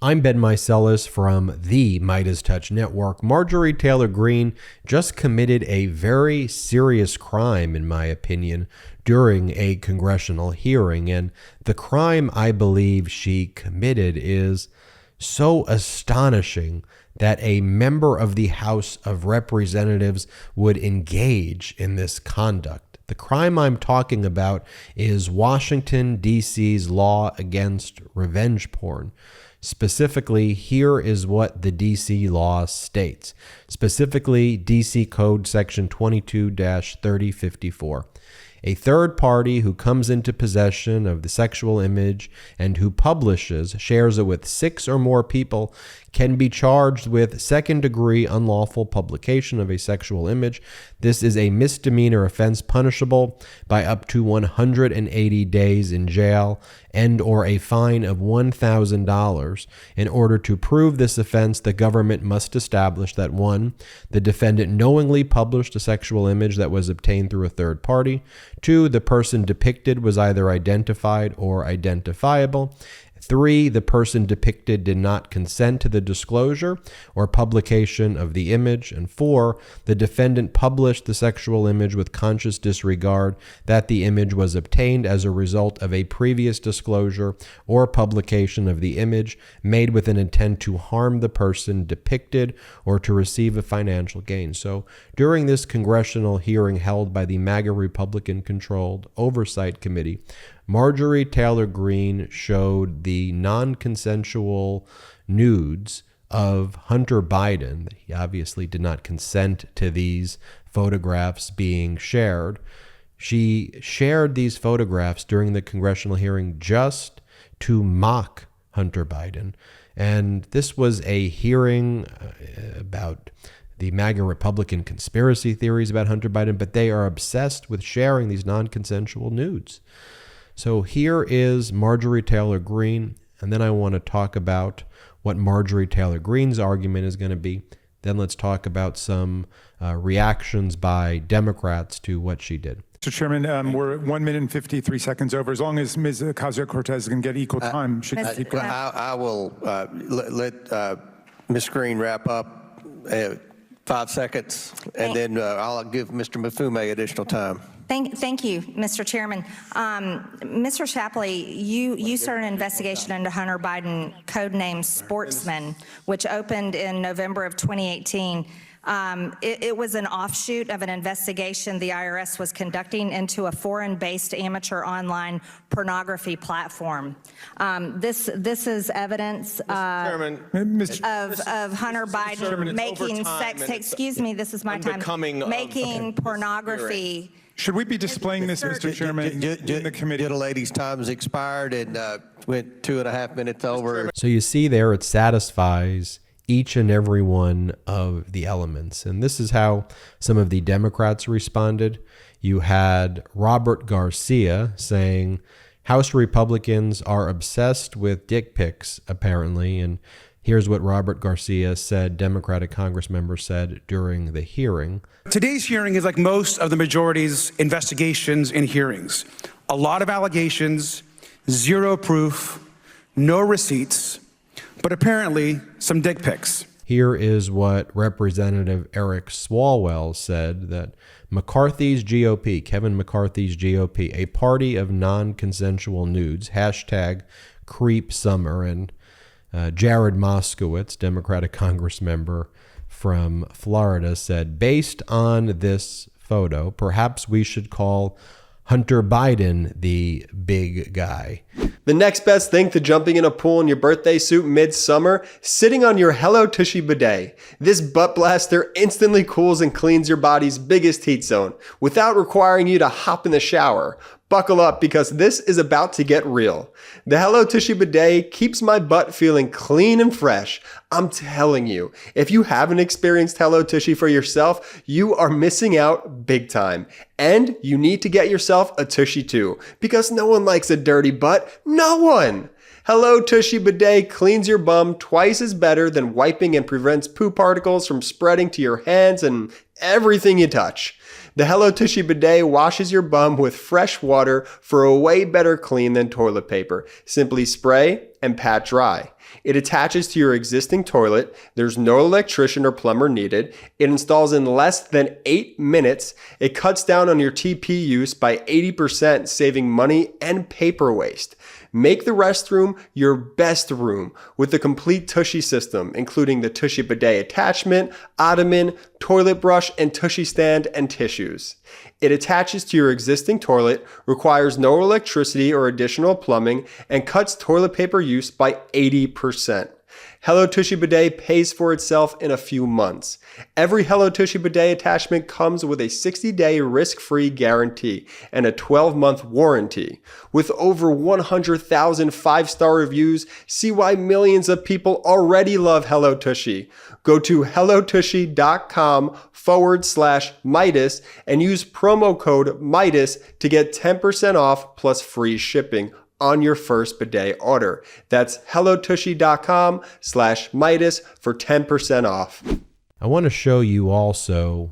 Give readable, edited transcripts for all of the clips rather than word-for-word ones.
I'm Ben Meiselas from the MeidasTouch Network. Marjorie Taylor Green just committed a very serious crime, in my opinion, during a congressional hearing. And the crime I believe she committed is so astonishing that a member of the House of Representatives would engage in this conduct. The crime I'm talking about is Washington, D.C.'s law against revenge porn. Specifically, here is what the D.C. law states. Specifically, D.C. Code Section 22-3054. A third party who comes into possession of the sexual image and who shares it with 6 or more people can be charged with second-degree unlawful publication of a sexual image. This is a misdemeanor offense punishable by up to 180 days in jail and or a fine of $1,000. In order to prove this offense, the government must establish that 1, the defendant knowingly published a sexual image that was obtained through a third party. 2, the person depicted was either identified or identifiable. 3, the person depicted did not consent to the disclosure or publication of the image. And 4, the defendant published the sexual image with conscious disregard that the image was obtained as a result of a previous disclosure or publication of the image made with an intent to harm the person depicted or to receive a financial gain. So during this congressional hearing held by the MAGA Republican-controlled Oversight Committee, Marjorie Taylor Green showed the non-consensual nudes of Hunter Biden. He obviously did not consent to these photographs being shared. She shared these photographs during the congressional hearing just to mock Hunter Biden. And this was a hearing about the MAGA Republican conspiracy theories about Hunter Biden, but they are obsessed with sharing these non-consensual nudes. So here is Marjorie Taylor Green, and then I want to talk about what Marjorie Taylor Green's argument is going to be. Then let's talk about some reactions by Democrats to what she did. Mr. Chairman, we're 1 minute and 53 seconds over. As long as Ms. Ocasio-Cortez can get equal time, should keep going. I will let Ms. Green wrap up 5 seconds, and then I'll give Mr. Mafume additional time. Thank you, Mr. Chairman. Mr. Shapley, you started an investigation into Hunter Biden, codenamed Sportsman, which opened in November of 2018. It was an offshoot of an investigation the IRS was conducting into a foreign-based amateur online pornography platform. This is evidence of Hunter Biden making sex. Excuse me, this is my time. Making pornography. Should we be displaying this, Mr. Chairman, in the committee? The lady's time has expired and went 2.5 minutes over. So you see there, it satisfies each and every one of the elements. And this is how some of the Democrats responded. You had Robert Garcia saying House Republicans are obsessed with dick pics, apparently. And here's what Robert Garcia said, Democratic Congress member said during the hearing. Today's hearing is like most of the majority's investigations and hearings. A lot of allegations, zero proof, no receipts, but apparently some dick pics. Here is what Representative Eric Swalwell said, that McCarthy's GOP, Kevin McCarthy's GOP, a party of non-consensual nudes, hashtag creep summer. And Jared Moskowitz, Democratic Congress member from Florida, said, based on this photo, perhaps we should call Hunter Biden the big guy. The next best thing to jumping in a pool in your birthday suit mid-summer, sitting on your Hello Tushy bidet. This butt blaster instantly cools and cleans your body's biggest heat zone without requiring you to hop in the shower. Buckle up because this is about to get real. The Hello Tushy bidet keeps my butt feeling clean and fresh. I'm telling you, if you haven't experienced Hello Tushy for yourself, you are missing out big time. And you need to get yourself a Tushy too, because no one likes a dirty butt. No one! Hello Tushy bidet cleans your bum twice as better than wiping and prevents poo particles from spreading to your hands and everything you touch. The Hello Tushy Bidet washes your bum with fresh water for a way better clean than toilet paper. Simply spray and pat dry. It attaches to your existing toilet. There's no electrician or plumber needed. It installs in less than 8 minutes. It cuts down on your TP use by 80%, saving money and paper waste. Make the restroom your best room with the complete Tushy system, including the Tushy Bidet attachment, ottoman, toilet brush, and Tushy stand and tissues. It attaches to your existing toilet, requires no electricity or additional plumbing, and cuts toilet paper use by 80%. Hello Tushy Bidet pays for itself in a few months. Every Hello Tushy Bidet attachment comes with a 60-day risk-free guarantee and a 12-month warranty. With over 100,000 5-star reviews, see why millions of people already love Hello Tushy. Go to hellotushy.com/Meidas and use promo code Meidas to get 10% off plus free shipping on your first bidet order. That's hellotushy.com/Meidas for 10% off. I want to show you also,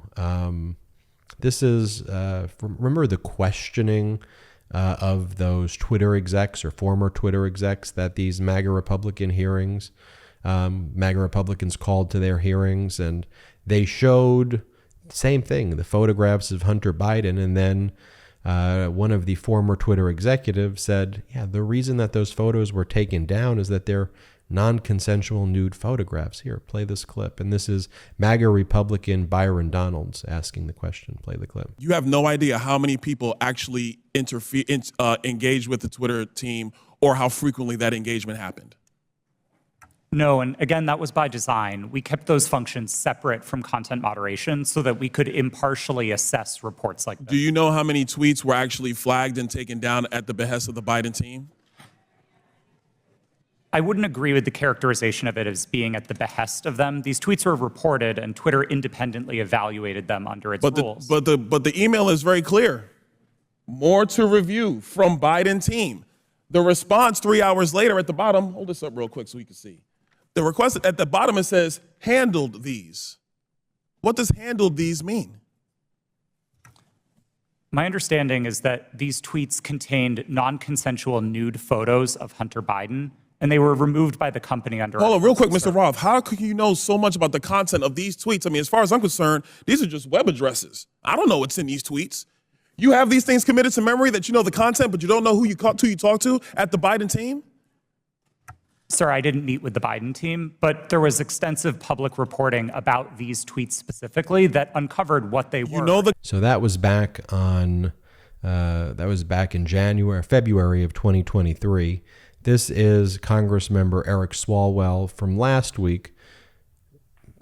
this is, remember the questioning of those Twitter execs or former Twitter execs that these MAGA Republican hearings, MAGA Republicans called to their hearings, and they showed the same thing, the photographs of Hunter Biden, and then one of the former Twitter executives said, yeah, the reason that those photos were taken down is that they're non-consensual nude photographs. Here, play this clip. And this is MAGA Republican Byron Donalds asking the question. Play the clip. You have no idea how many people actually engage with the Twitter team or how frequently that engagement happened. No, and again, that was by design. We kept those functions separate from content moderation so that we could impartially assess reports like this. Do you know how many tweets were actually flagged and taken down at the behest of the Biden team? I wouldn't agree with the characterization of it as being at the behest of them. These tweets were reported, and Twitter independently evaluated them under its rules. But the email is very clear. More to review from Biden team. The response 3 hours later at the bottom, hold this up real quick so we can see. The request at the bottom, it says, handled these. What does handled these mean? My understanding is that these tweets contained non-consensual nude photos of Hunter Biden, and they were removed by the company under... Hold on, real quick, Mr. Roth. How could you know so much about the content of these tweets? I mean, as far as I'm concerned, these are just web addresses. I don't know what's in these tweets. You have these things committed to memory that you know the content, but you don't know who you talk to at the Biden team? Sir, I didn't meet with the Biden team, but there was extensive public reporting about these tweets specifically that uncovered what they were. So that was back on, in February of 2023. This is Congressmember Eric Swalwell from last week,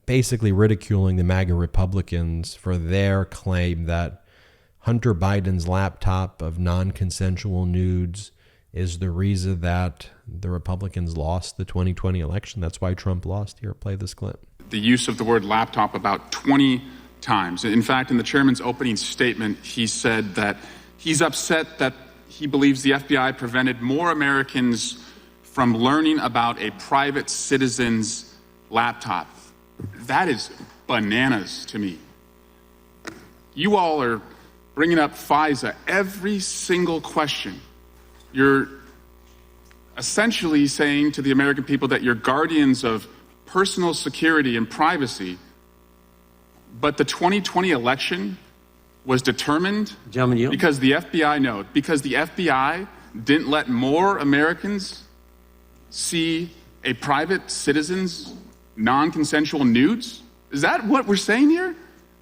basically ridiculing the MAGA Republicans for their claim that Hunter Biden's laptop of non-consensual nudes is the reason that the Republicans lost the 2020 election. That's why Trump lost. Here, play this clip. The use of the word laptop about 20 times. In fact, in the chairman's opening statement, he said that he's upset that he believes the FBI prevented more Americans from learning about a private citizen's laptop. That is bananas to me. You all are bringing up FISA every single question. You're essentially saying to the American people that you're guardians of personal security and privacy, but the 2020 election was determined because the FBI didn't let more Americans see a private citizen's non-consensual nudes? Is that what we're saying here?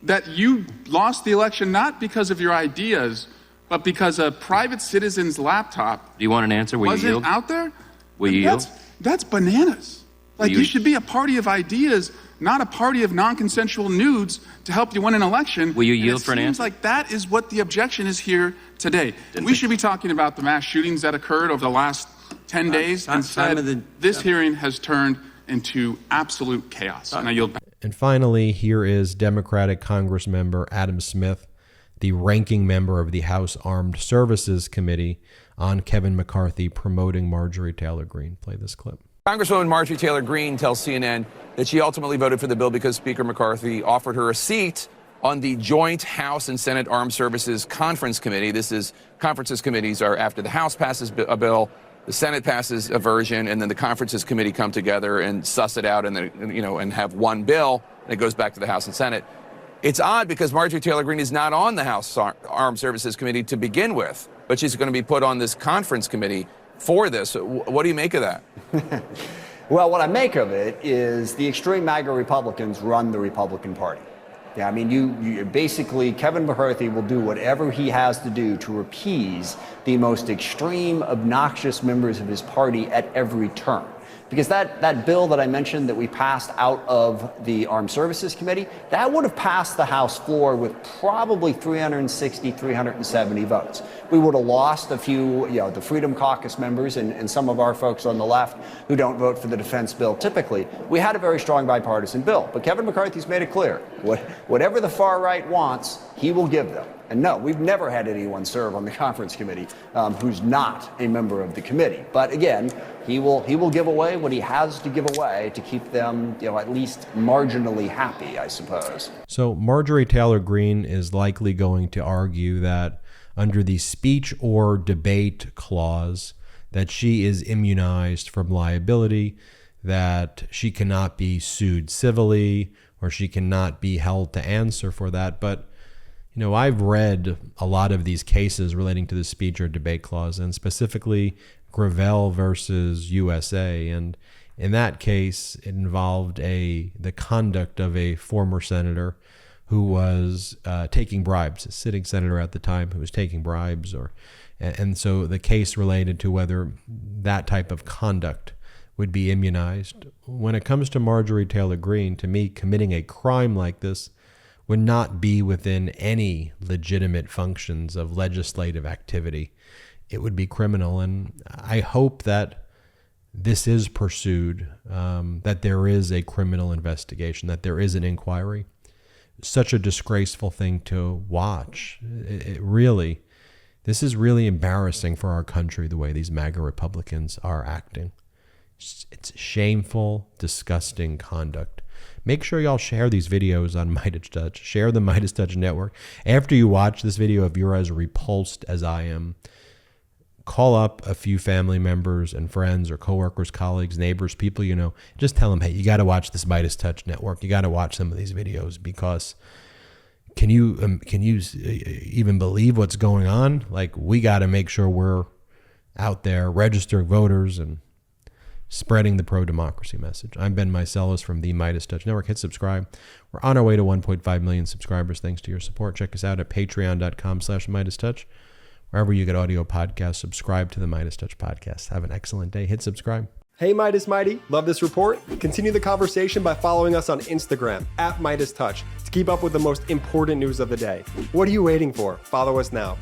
That you lost the election not because of your ideas, but because a private citizen's laptop Do you want an answer? Will you wasn't yield? out there? Will you yield? That's bananas. Like, you you should be a party of ideas, not a party of non-consensual nudes to help you win an election. Will you And yield for an It seems answer? like that is what the objection is here today. We should be talking about the mass shootings that occurred over the last 10 days. Instead, this hearing has turned into absolute chaos. And I yield back. And finally, here is Democratic Congressmember Adam Smith, the ranking member of the House Armed Services Committee, on Kevin McCarthy promoting Marjorie Taylor Green. Play this clip. Congresswoman Marjorie Taylor Green tells CNN that she ultimately voted for the bill because Speaker McCarthy offered her a seat on the joint House and Senate Armed Services Conference Committee. Conferences committees are after the House passes a bill, the Senate passes a version, and then the conferences committee come together and suss it out and then, and have one bill, and it goes back to the House and Senate. It's odd because Marjorie Taylor Green is not on the House Armed Services Committee to begin with, but she's going to be put on this conference committee for this. What do you make of that? Well, what I make of it is the extreme MAGA Republicans run the Republican Party. Yeah, I mean, you basically, Kevin McCarthy will do whatever he has to do to appease the most extreme, obnoxious members of his party at every turn. Because that bill that I mentioned that we passed out of the Armed Services Committee, that would have passed the House floor with probably 360, 370 votes. We would have lost a few, the Freedom Caucus members and some of our folks on the left who don't vote for the defense bill typically. We had a very strong bipartisan bill, but Kevin McCarthy's made it clear, whatever the far right wants, he will give them. And no, we've never had anyone serve on the conference committee who's not a member of the committee. But again, he will give away what he has to give away to keep them, at least marginally happy, I suppose. So Marjorie Taylor Green is likely going to argue that under the speech or debate clause, that she is immunized from liability, that she cannot be sued civilly, or she cannot be held to answer for that. But I've read a lot of these cases relating to the speech or debate clause, and specifically Gravel versus USA. And in that case, it involved the conduct of a former senator who was taking bribes, a sitting senator at the time who was taking bribes. And so the case related to whether that type of conduct would be immunized. When it comes to Marjorie Taylor Green, to me, committing a crime like this would not be within any legitimate functions of legislative activity. It would be criminal. And I hope that this is pursued, that there is a criminal investigation, that there is an inquiry. Such a disgraceful thing to watch. This is really embarrassing for our country, the way these MAGA Republicans are acting. It's shameful, disgusting conduct. Make sure y'all share these videos on MeidasTouch. Share the MeidasTouch network. After you watch this video, if you're as repulsed as I am, call up a few family members and friends or coworkers, colleagues, neighbors, people you know. Just tell them, hey, you got to watch this MeidasTouch network. You got to watch some of these videos because can you even believe what's going on? Like, we got to make sure we're out there registering voters and spreading the pro-democracy message. I'm Ben Meiselas from the MeidasTouch Network. Hit subscribe. We're on our way to 1.5 million subscribers thanks to your support. Check us out at patreon.com/MeidasTouch. Wherever you get audio podcasts, subscribe to the MeidasTouch podcast. Have an excellent day. Hit subscribe. Hey Midas Mighty, love this report? Continue the conversation by following us on Instagram at MeidasTouch to keep up with the most important news of the day. What are you waiting for? Follow us now.